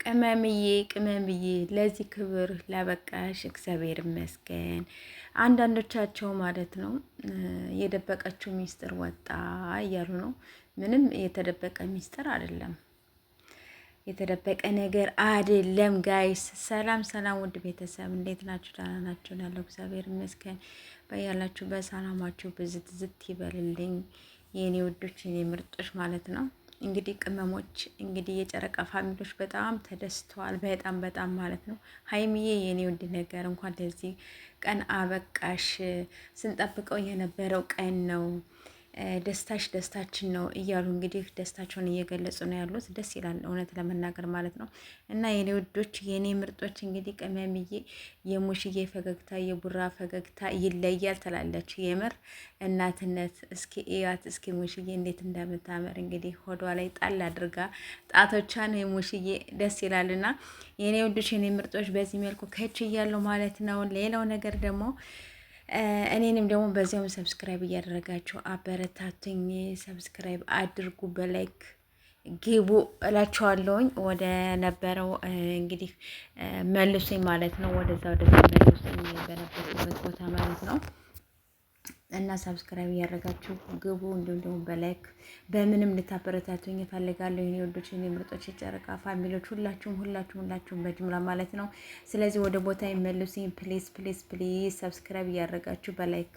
ቅመምዬ ለዚህ ክብር ላበቃሽ እግዚአብሔር ይመስገን። አንዳንዶቻቸው ማለት ነው የደበቀችው ሚስጥር ወጣ እያሉ ነው። ምንም የተደበቀ ሚስጥር አይደለም፣ የተደበቀ ነገር አይደለም። ጋይስ ሰላም ሰላም፣ ውድ ቤተሰብ እንዴት ናችሁ? ደህና ናችሁ? ያለው እግዚአብሔር ይመስገን። በያላችሁ በሰላማችሁ ብዝት ዝት ይበልልኝ የኔ ውዶች፣ የኔ ምርጦች ማለት ነው። እንግዲህ ቅመሞች እንግዲህ የጨረቃ ፋሚሊዎች በጣም ተደስተዋል። በጣም በጣም ማለት ነው። ሀይሚዬ የኔ ውድ ነገር እንኳን ለዚህ ቀን አበቃሽ። ስንጠብቀው የነበረው ቀን ነው። ደስታሽ ደስታችን ነው እያሉ እንግዲህ ደስታቸውን እየገለጹ ነው ያሉት። ደስ ይላል እውነት ለመናገር ማለት ነው። እና የኔ ውዶች የኔ ምርጦች እንግዲህ ቅመምዬ የሙሽዬ ፈገግታ የቡራ ፈገግታ ይለያል ትላለች። የምር እናትነት እስኪ እያት እስኪ ሙሽዬ እንዴት እንደምታምር እንግዲህ ሆዷ ላይ ጣል አድርጋ ጣቶቿን የሙሽዬ ደስ ይላልና የኔ ውዶች የኔ ምርጦች በዚህ መልኩ ከች እያለሁ ማለት ነው። ሌላው ነገር ደግሞ እኔንም ደግሞ በዚያውም ሰብስክራይብ እያደረጋችሁ አበረታቱኝ። ሰብስክራይብ አድርጉ፣ በላይክ ግቡ እላችኋለሁኝ። ወደ ነበረው እንግዲህ መልሱኝ ማለት ነው። ወደዛ መልሱኝ በነበርኩበት ቦታ ማለት ነው። እና ሰብስክራይብ እያደረጋችሁ ግቡ። እንዲሁም ደግሞ በላይክ በምንም ልታበረታቱኝ እፈልጋለሁ። የኔ ወዶች፣ የኔ ምርጦች፣ የጨረቃ ፋሚሊዎች ሁላችሁም በጅምላ ማለት ነው። ስለዚህ ወደ ቦታ ይመልሱኝ ፕሊዝ ፕሊዝ ፕሊዝ። ሰብስክራይብ እያደረጋችሁ በላይክ